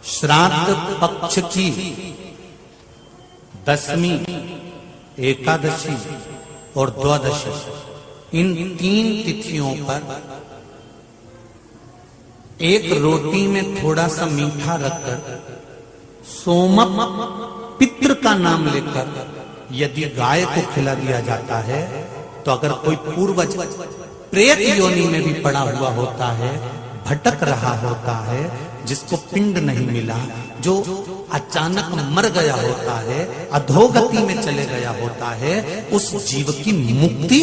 श्राद्ध पक्ष की दसवीं, एकादशी और द्वादशी, इन 3 तिथियों पर एक रोटी में थोड़ा सा मीठा रखकर सोमप पितृ का नाम लेकर यदि गाय को खिला दिया जाता है, तो अगर कोई पूर्वज प्रेत योनि में भी पड़ा हुआ होता है, भटक रहा होता है, जिसको पिंड नहीं मिला, जो अचानक मर गया होता है, अधोगति में चले गया होता है, उस जीव की मुक्ति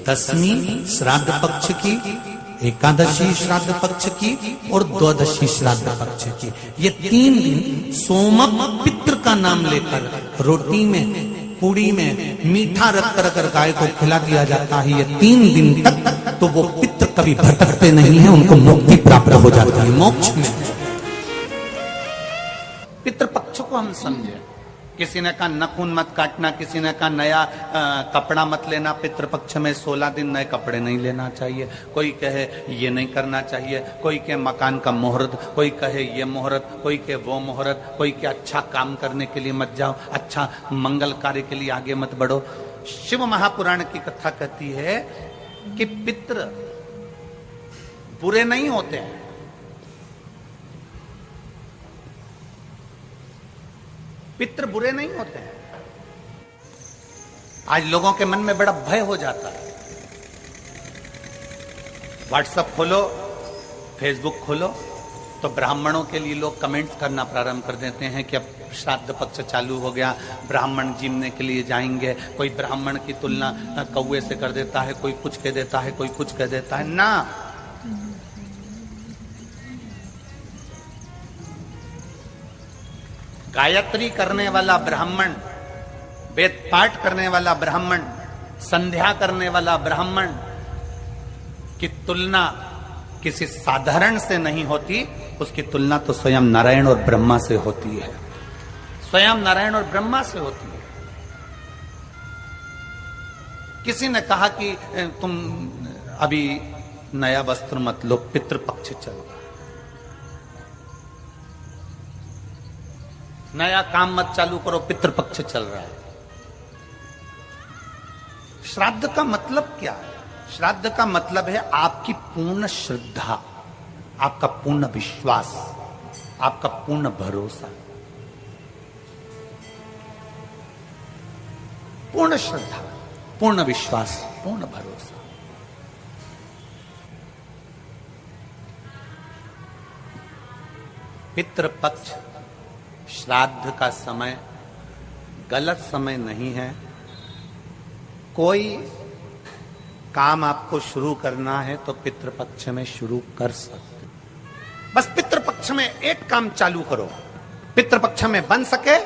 10वीं श्राद्ध पक्ष की, एकादशी श्राद्ध पक्ष की और द्वादशी श्राद्ध पक्ष की, ये 3 दिन सोमप पितृ का नाम लेकर रोटी में, पूड़ी में मीठा रखकर अगर गाय को खिला दिया जाता है, ये 3 दिन तक, तो वो पितृ कभी भटकते नहीं है, उनको मुक्ति प्राप्त हो जाती है, मोक्ष में। पितृपक्ष को हम समझे। किसी ने कहा नखून मत काटना, किसी ने कहा नया कपड़ा मत लेना, पितृपक्ष में 16 दिन नए कपड़े नहीं लेना चाहिए, कोई कहे ये नहीं करना चाहिए, कोई कहे मकान का मुहूर्त, कोई कहे ये मुहूर्त, कोई कहे वो मुहूर्त, कोई कहे अच्छा काम करने के लिए मत जाओ, अच्छा मंगल कार्य के लिए आगे मत बढ़ो। शिव महापुराण की कथा कहती है कि पितृ बुरे नहीं होते हैं, पितृ बुरे नहीं होते हैं। आज लोगों के मन में बड़ा भय हो जाता है। व्हाट्सएप खोलो, फेसबुक खोलो, तो ब्राह्मणों के लिए लोग कमेंट्स करना प्रारंभ कर देते हैं कि अब श्राद्ध पक्ष चालू हो गया, ब्राह्मण जीमने के लिए जाएंगे। कोई ब्राह्मण की तुलना कौवे से कर देता है, कोई कुछ कह देता है, कोई कुछ कह देता है। ना, गायत्री करने वाला ब्राह्मण, वेद पाठ करने वाला ब्राह्मण, संध्या करने वाला ब्राह्मण की तुलना किसी साधारण से नहीं होती, उसकी तुलना तो स्वयं नारायण और ब्रह्मा से होती है, स्वयं नारायण और ब्रह्मा से होती है। किसी ने कहा कि तुम अभी नया वस्त्र मत लो, पितृपक्ष चल रहा है, नया काम मत चालू करो, पितृपक्ष चल रहा है। श्राद्ध का मतलब क्या है? श्राद्ध का मतलब है आपकी पूर्ण श्रद्धा, आपका पूर्ण विश्वास, आपका पूर्ण भरोसा। पूर्ण श्रद्धा, पूर्ण विश्वास, पूर्ण भरोसा। पितृपक्ष श्राद्ध का समय गलत समय नहीं है। कोई काम आपको शुरू करना है तो पितृपक्ष में शुरू कर सकते, बस पितृपक्ष में एक काम चालू करो। पितृपक्ष में बन सके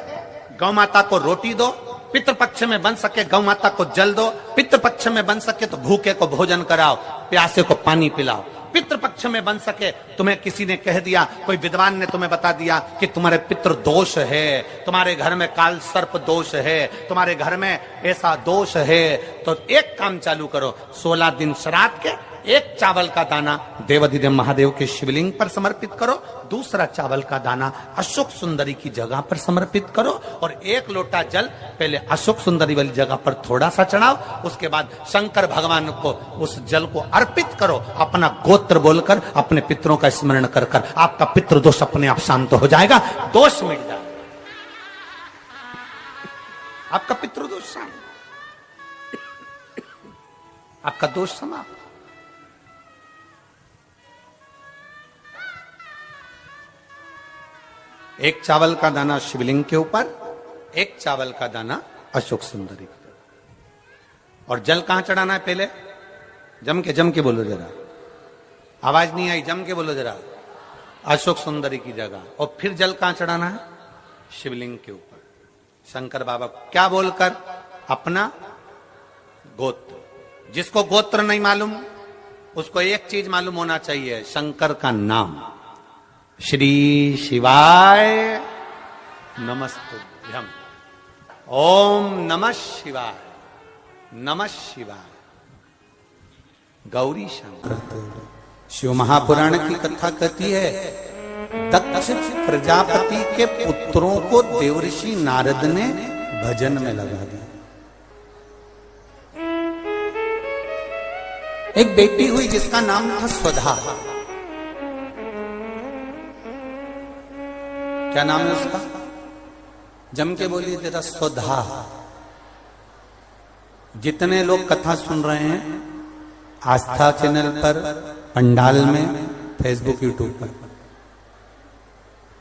गौ माता को रोटी दो, पितृपक्ष में बन सके गौ माता को जल दो, पितृपक्ष में बन सके तो भूखे को भोजन कराओ, प्यासे को पानी पिलाओ। पितृपक्ष में बन सके, तुम्हें किसी ने कह दिया, कोई विद्वान ने तुम्हें बता दिया कि तुम्हारे पितृ दोष है, तुम्हारे घर में काल सर्प दोष है, तुम्हारे घर में ऐसा दोष है, तो एक काम चालू करो, 16 दिन श्राद्ध के एक चावल का दाना देवाधिदेव महादेव के शिवलिंग पर समर्पित करो, दूसरा चावल का दाना अशोक सुंदरी की जगह पर समर्पित करो, और 1 लोटा जल पहले अशोक सुंदरी वाली जगह पर थोड़ा सा चढ़ाओ, उसके बाद शंकर भगवान को उस जल को अर्पित करो, अपना गोत्र बोलकर, अपने पितरों का स्मरण कर कर आपका पितृदोष अपने आप शांत हो जाएगा, दोष मिट जाएगा, आपका पितृदोष शांत, आपका दोष समाप्त। एक चावल का दाना शिवलिंग के ऊपर, एक चावल का दाना अशोक सुंदरी के ऊपर। और जल कहां चढ़ाना है? पहले जम के बोलो जरा, आवाज नहीं आई, जम के बोलो जरा, अशोक सुंदरी की जगह। और फिर जल कहां चढ़ाना है? शिवलिंग के ऊपर। शंकर बाबा क्या बोलकर? अपना गोत्र। जिसको गोत्र नहीं मालूम उसको एक चीज मालूम होना चाहिए, शंकर का नाम। श्री शिवाय नमस्तुभ्यम, ओम नमः शिवाय, नमः शिवाय, गौरी शंकर। शिव महापुराण की कथा कहती है, दक्ष दक्ष प्रजापति के पुत्रों को देवर्षि नारद ने भजन में लगा दिया। एक बेटी हुई जिसका नाम था स्वधा। क्या नाम है उसका? जम के बोलिए जरा, स्वधा। जितने लोग कथा सुन रहे हैं आस्था चैनल पर, पंडाल में, फेसबुक, यूट्यूब पर,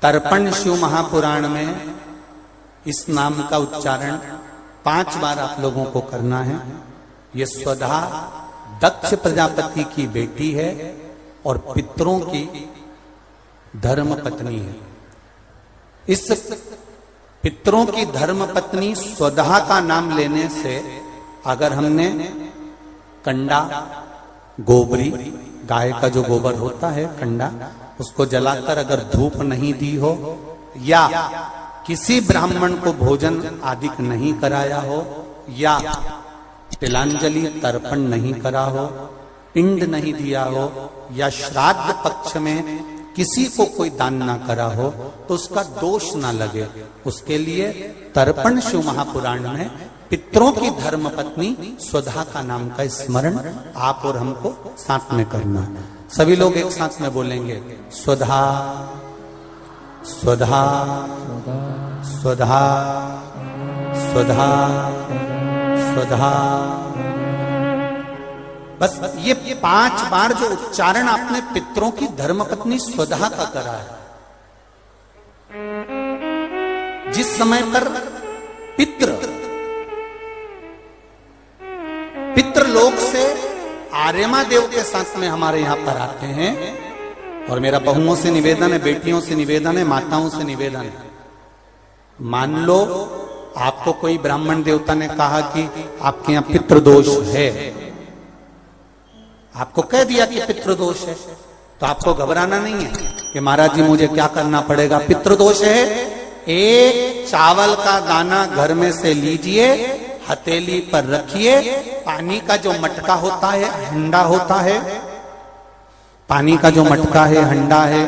तर्पण शिव महापुराण में इस नाम का उच्चारण 5 बार आप लोगों को करना है। ये स्वधा दक्ष प्रजापति की बेटी है और पितरों की धर्म पत्नी है। इस पितरों की धर्म पत्नी स्वधा का नाम लेने से अगर हमने कंडा, गोबरी, गाय का जो गोबर होता है कंडा, उसको जलाकर अगर धूप नहीं दी हो या किसी ब्राह्मण को भोजन आदि नहीं कराया हो या तिलांजलि तर्पण नहीं करा हो, पिंड नहीं दिया हो या श्राद्ध पक्ष में किसी को कोई दान ना करा हो तो उसका दोष ना लगे, उसके लिए तर्पण शिव महापुराण में पितरों की धर्म पत्नी स्वधा का नाम का स्मरण आप और हमको साथ में करना। सभी लोग एक साथ में बोलेंगे, स्वधा स्वधा स्वधा स्वधा स्वधा। बस ये 5 बार जो उच्चारण आपने पितरों की धर्मपत्नी स्वधा का करा है, जिस समय पर पितृलोक से आर्यमा देव के साथ में हमारे यहां पर आते हैं, और मेरा बहुओं से निवेदन है, बेटियों से निवेदन है, माताओं से निवेदन है, मान लो आपको कोई ब्राह्मण देवता ने कहा कि आपके यहां पितृदोष है, आपको कह दिया कि पितृदोष है, तो आपको घबराना नहीं है कि महाराज जी मुझे क्या करना पड़ेगा। पितृदोष है, एक चावल का दाना घर में से लीजिए, हथेली पर रखिए, पानी का जो मटका होता है, हंडा होता है, पानी का जो मटका है, हंडा है,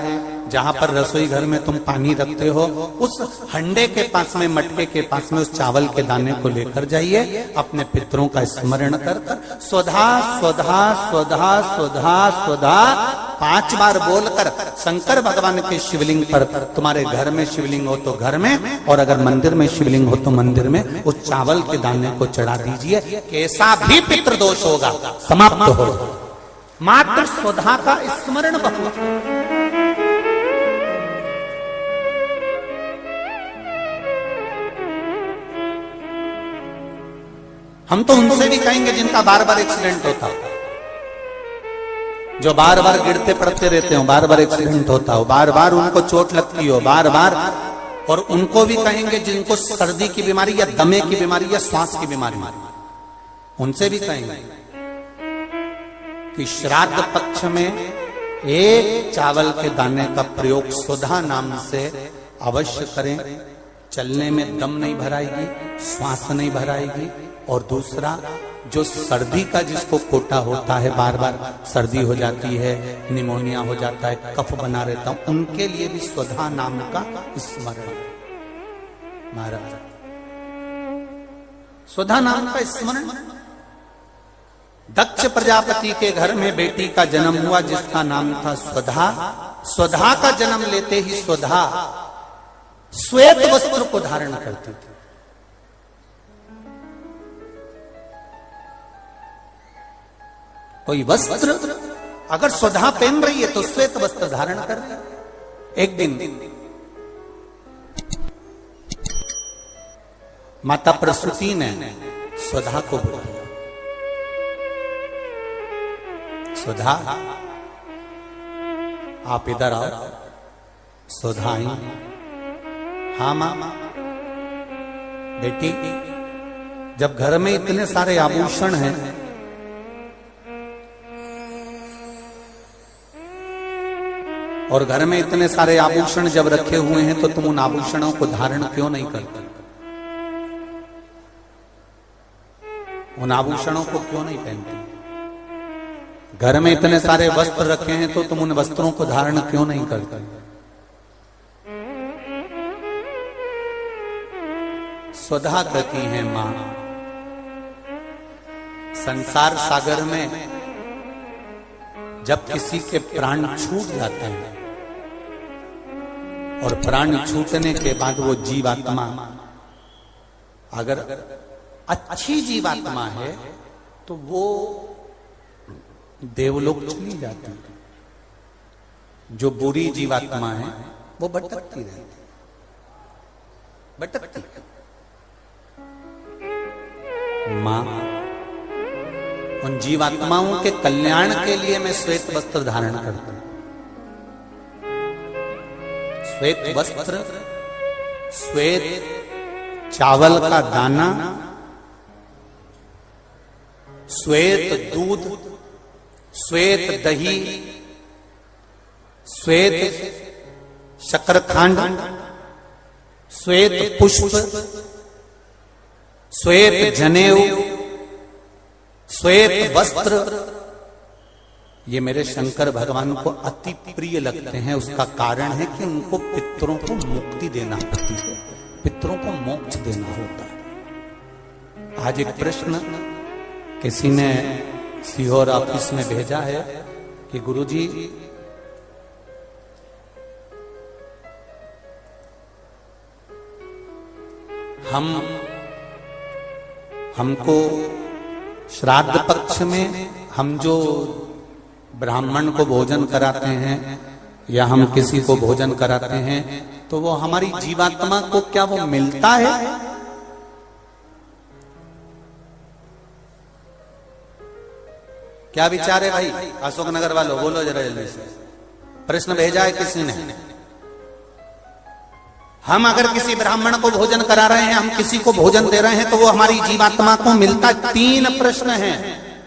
जहां पर रसोई घर में तुम पानी रखते हो, उस हंडे के पास में, मटके के पास में उस चावल के दाने को लेकर जाइए, अपने पितरों का स्मरण कर कर स्वधा स्वधा स्वधा स्वधा स्वधा 5 बार बोलकर शंकर भगवान के शिवलिंग पर, तुम्हारे घर में शिवलिंग हो तो घर में, और अगर मंदिर में शिवलिंग हो तो मंदिर में, उस चावल के दाने को चढ़ा दीजिए, कैसा भी पितृदोष होगा समाप्त हो। मात्र स्वधा का स्मरण बहुत। हम तो उनसे भी कहेंगे जिनका बार बार एक्सीडेंट होता हो, जो बार बार गिरते पड़ते रहते हो, बार बार एक्सीडेंट होता हो, बार बार उनको चोट लगती हो, बार बार, और उनको भी कहेंगे जिनको सर्दी की बीमारी या दमे की बीमारी या श्वास की बीमारी, उनसे भी कहेंगे कि श्राद्ध पक्ष में एक चावल के दाने का प्रयोग स्वधा नाम से अवश्य करें। चलने में दम नहीं भराएगी, श्वास नहीं भराएगी, और दूसरा जो सर्दी का जिसको कोटा होता है, बार बार सर्दी हो जाती है, निमोनिया हो जाता है, कफ बना रहता हूं, उनके लिए भी स्वधा नाम का स्मरण। महाराज स्वधा नाम का स्मरण। दक्ष प्रजापति के घर में बेटी का जन्म हुआ जिसका नाम था स्वधा। स्वधा का जन्म लेते ही स्वधा श्वेत वस्त्र को धारण करती थी। कोई वस्त्र अगर स्वधा पहन रही है तो श्वेत वस्त्र धारण कर रही है। एक दिन माता प्रसूति ने स्वधा को बुलाया। स्वधा आप इधर आओ। स्वधा आई। हाँ मां बेटी, जब घर में इतने सारे आभूषण हैं, और घर में इतने सारे आभूषण जब रखे हुए हैं, तो तुम उन आभूषणों को धारण क्यों नहीं करती? उन आभूषणों को क्यों नहीं पहनती? घर में इतने सारे वस्त्र रखे हैं तो तुम उन वस्त्रों को धारण क्यों नहीं करते? स्वधा कहती हैं मां। संसार सागर में जब किसी के प्राण छूट जाते हैं और प्राण छूटने के बाद वो जीवात्मा अगर अच्छी जीवात्मा है तो वो देवलोक चली जाती है। जो बुरी जीवात्मा है वो भटकती रहती है, भटकती। मां उन जीवात्माओं के कल्याण के लिए मैं श्वेत वस्त्र धारण करता हूं। श्वेत वस्त्र, श्वेत चावल का दाना, श्वेत दूध, श्वेत दही, श्वेत शकरखंड, श्वेत पुष्प, श्वेत जनेऊ, श्वेत वस्त्र, ये मेरे शंकर भगवान को अति प्रिय लगते हैं। उसका कारण है कि उनको पितरों को मुक्ति देना होती है, पितरों को मोक्ष देना होता है। आज एक प्रश्न किसी ने सीहोर ऑफिस में भेजा है कि गुरुजी हमको श्राद्ध पक्ष में हम जो ब्राह्मण को भोजन कराते हैं या हम किसी को भोजन कराते हैं तो वो हमारी जीवात्मा को क्या वो मिलता है? क्या विचार है भाई अशोकनगर वालों? बोलो जरा जल्दी से। प्रश्न भेजा है किसी ने। हम अगर किसी ब्राह्मण को भोजन करा रहे हैं, हम किसी को भोजन दे रहे हैं तो वो हमारी जीवात्मा को मिलता है। 3 प्रश्न हैं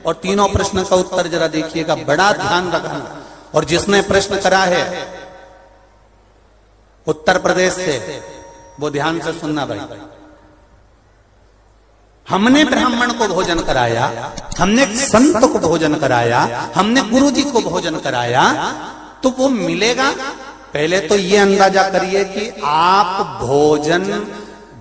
और तीनों प्रश्न का उत्तर जरा देखिएगा, बड़ा ध्यान रखना। और जिसने प्रश्न करा है उत्तर प्रदेश से वो ध्यान से सुनना भाई। हमने ब्राह्मण को भोजन कराया, हमने संत को भोजन कराया, हमने गुरुजी को भोजन कराया तो वो मिलेगा। पहले तो ये अंदाजा करिए कि आप भोजन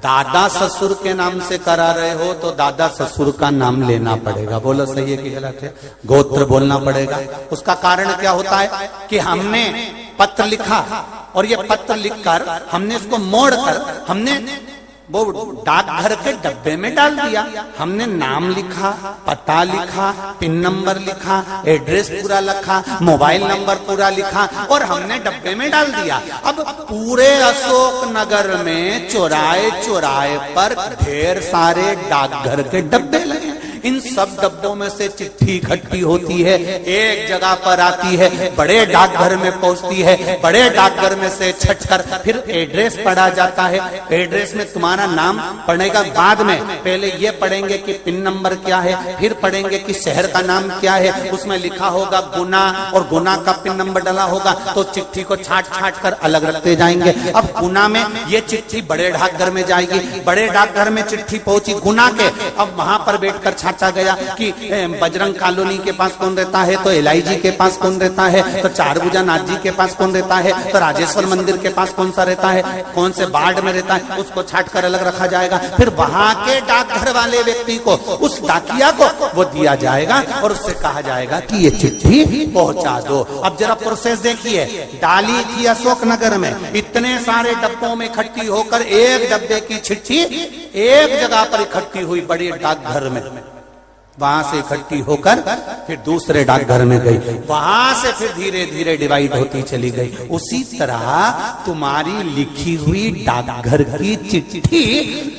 दादा ससुर के नाम से करा रहे हो तो दादा ससुर का नाम लेना पड़ेगा। बोलो सही है कि गलत है? गोत्र बोलना पड़ेगा। उसका कारण क्या होता है कि हमने पत्र लिखा और ये पत्र लिखकर हमने इसको मोड़कर हमने वो डाकघर के डब्बे में डाल दिया। हमने नाम लिखा, पता लिखा, पिन नंबर लिखा, एड्रेस पूरा लिखा, मोबाइल नंबर पूरा लिखा और हमने डब्बे में डाल दिया। अब पूरे अशोक नगर में चौराहे चौराहे पर ढेर सारे डाकघर के डब्बे लगे। इन सब डब्बों में से चिट्ठी इकट्ठी होती है, एक जगह पर आती है, बड़े डाकघर में पहुंचती है, बड़े डाकघर में से छटकर फिर एड्रेस पढ़ा जाता है। एड्रेस में तुम्हारा नाम पढ़ेगा, बाद में पहले ये पढ़ेंगे कि पिन नंबर क्या है, फिर पढ़ेंगे कि शहर का नाम क्या है। उसमें लिखा होगा गुना और गुना का पिन नंबर डाला होगा तो चिट्ठी को छाट छाट कर अलग रखते जाएंगे। अब गुना में ये चिट्ठी बड़े डाकघर में जाएगी, बड़े डाकघर में चिट्ठी पहुंची गुना के। अब वहां पर बैठकर छाटा गया कि बजरंग कॉलोनी के पास कौन रहता है, तो एलआईजी के पास कौन रहता है, तो चारभुजा नाथ जी के पास कौन रहता है, तो राजेश्वर मंदिर के पास कौन सा रहता है, कौन से वार्ड में रहता है, उसको छाट कर अलग रखा जाएगा। फिर वहां के डाकघर वाले व्यक्ति को, उस डाकिया को वो दिया जाएगा और उससे कहा जाएगा कि ये चिट्ठी पहुंचा दो। अब जरा प्रोसेस देखिए, डाली थी अशोकनगर में, इतने सारे डब्बों में इकट्ठी होकर एक डब्बे की चिट्ठी एक जगह पर इकट्ठी हुई बड़ी डाकघर में, वहां से इकट्ठी होकर फिर दूसरे डाकघर में गई, वहां से फिर धीरे धीरे डिवाइड होती चली गई। उसी तरह तुम्हारी लिखी हुई डाकघर की चिट्ठी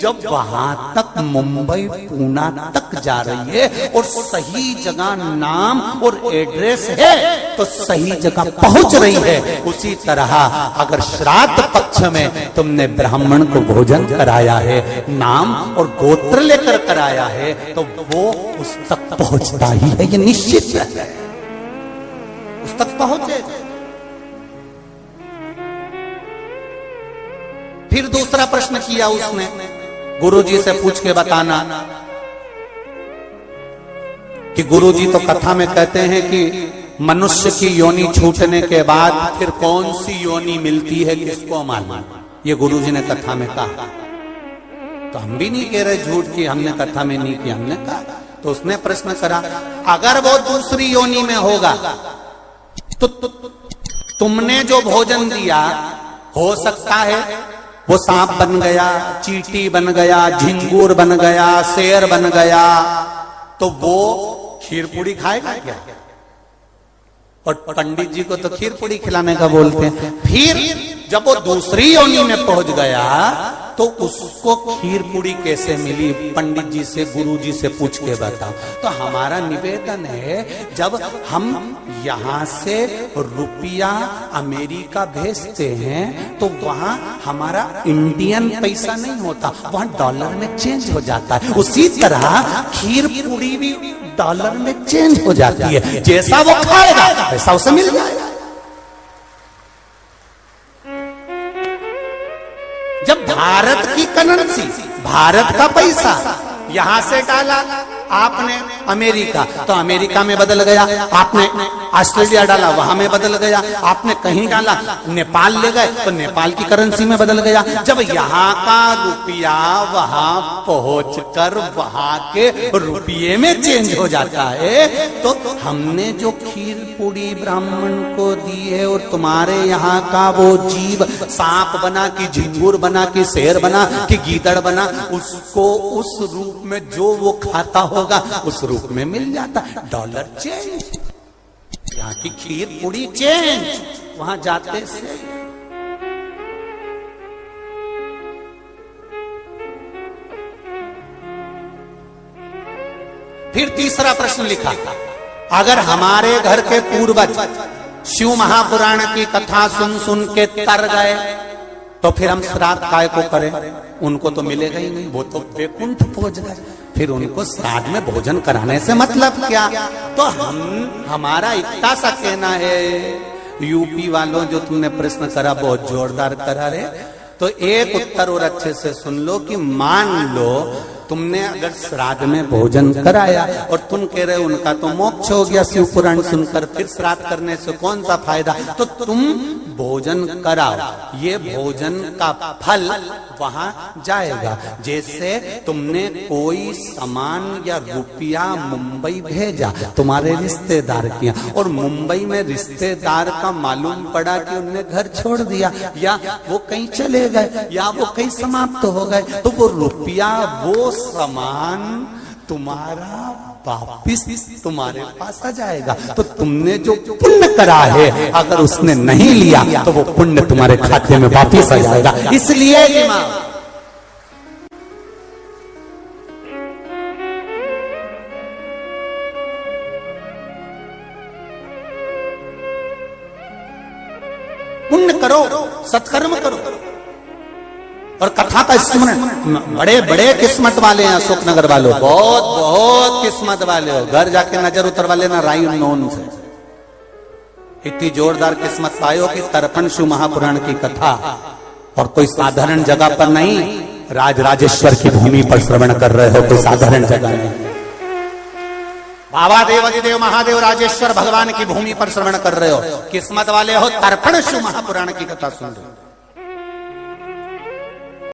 जब वहां तक मुंबई पूना तक जा रही है और सही जगह नाम और एड्रेस है तो सही जगह पहुंच रही है। उसी तरह अगर श्राद्ध पक्ष में तुमने ब्राह्मण को भोजन कराया है, नाम और गोत्र लेकर कराया है तो वो उस तक पहुंचता ही है, ये निश्चित है, उस तक पहुंचे। फिर दूसरा प्रश्न किया उसने, गुरुजी से पूछ के बताना कि गुरुजी तो कथा में कहते हैं कि मनुष्य की योनि छूटने के बाद फिर कौन सी योनि मिलती है किसको मालूम। ये गुरुजी ने कथा में कहा। तो हम भी नहीं कह रहे झूठ की हमने कथा में नहीं किया, हमने कहा। तो उसने प्रश्न करा, अगर वो दूसरी योनि में होगा तो तुमने जो भोजन दिया हो सकता है वो सांप बन गया, चींटी बन गया, झिंगूर बन गया, शेर बन गया, तो वो खीर पूड़ी खाएगा क्या? और पंडित जी को तो खीर पूड़ी खिलाने का बोलते हैं। फिर जब वो दूसरी योनि में पहुंच गया तो उसको खीर पूड़ी कैसे मिली? पंडित जी से, गुरु जी से पूछ के बताओ। तो हमारा निवेदन है, जब हम यहां से रुपया अमेरिका भेजते हैं तो वहां हमारा इंडियन पैसा नहीं होता, वहां डॉलर में चेंज हो जाता है। उसी तरह खीर पूड़ी भी डॉलर में चेंज हो जाती है, जैसा वो खाएगा वैसा उसे मिल जाएगा। जब भारत की करेंसी, भारत का पैसा यहां से डाला आपने अमेरिका, तो अमेरिका में बदल गया, आपने ऑस्ट्रेलिया डाला वहां में बदल गया, आपने कहीं डाला नेपाल ले गए तो नेपाल की करेंसी में बदल गया। जब यहाँ का रुपया वहां पहुंचकर वहां के रुपये में चेंज हो जाता है, तो हमने जो खीर पूड़ी ब्राह्मण को दी है और तुम्हारे यहाँ का वो जीव सांप बना कि झिंगुर बना कि शेर बना कि गीदड़ बना, उसको उस रूप में जो वो खाता होगा उस रूप में मिल जाता। डॉलर चेंज, यहाँ की खीर पूड़ी चेंज, वहां जाते से। फिर तीसरा प्रश्न लिखा, अगर हमारे घर के पूर्वज शिव महापुराण की कथा सुन सुन के तर गए तो फिर हम श्राद्ध काय को करें? उनको तो मिलेगा ही नहीं, वो तो वैकुंठ पहुंच गए, फिर उनको श्राद्ध में भोजन कराने से मतलब क्या? तो हमारा इतना सा कहना है, यूपी वालों जो तुमने प्रश्न करा बहुत जोरदार करा रे, तो एक उत्तर और अच्छे से सुन लो कि मान लो तुमने अगर श्राद्ध में भोजन कराया और तुम कह रहे हो उनका तो मोक्ष हो गया शिव पुराण सुनकर, फिर श्राद्ध करने से कौन सा फायदा? तो तुम भोजन कराओ, ये भोजन का फल वहां जाएगा। जैसे तुमने कोई सामान या रुपया मुंबई भेजा तुम्हारे रिश्तेदार किया, और मुंबई में रिश्तेदार का मालूम पड़ा कि उनने घर छोड़ दिया या वो कहीं चले गए या वो कहीं समाप्त हो गए, तो वो रुपया वो सामान तुम्हारा वापिस तुम्हारे पास आ जाएगा। तो तुमने जो पुण्य करा है अगर उसने नहीं लिया तो वो पुण्य तुम्हारे खाते में वापिस आ जाएगा। इसलिए पुण्य करो, सत्कर्म करो। और कथा का स्मरण, बड़े बड़े किस्मत वाले हैं अशोक नगर वालों, बहुत बहुत किस्मत वाले हो, घर जाके नजर उतरवा लेना राई नोन से। इतनी जोरदार किस्मत पायो कि तर्पण शिव महापुराण की कथा और कोई साधारण जगह पर नहीं, राजराजेश्वर की भूमि पर श्रवण कर रहे हो, कोई साधारण जगह नहीं। बाबा देव अधिदेव महादेव राजेश्वर भगवान की भूमि पर श्रवण कर रहे हो, किस्मत वाले हो, तर्पण शिव महापुराण की कथा सुन रहे हो।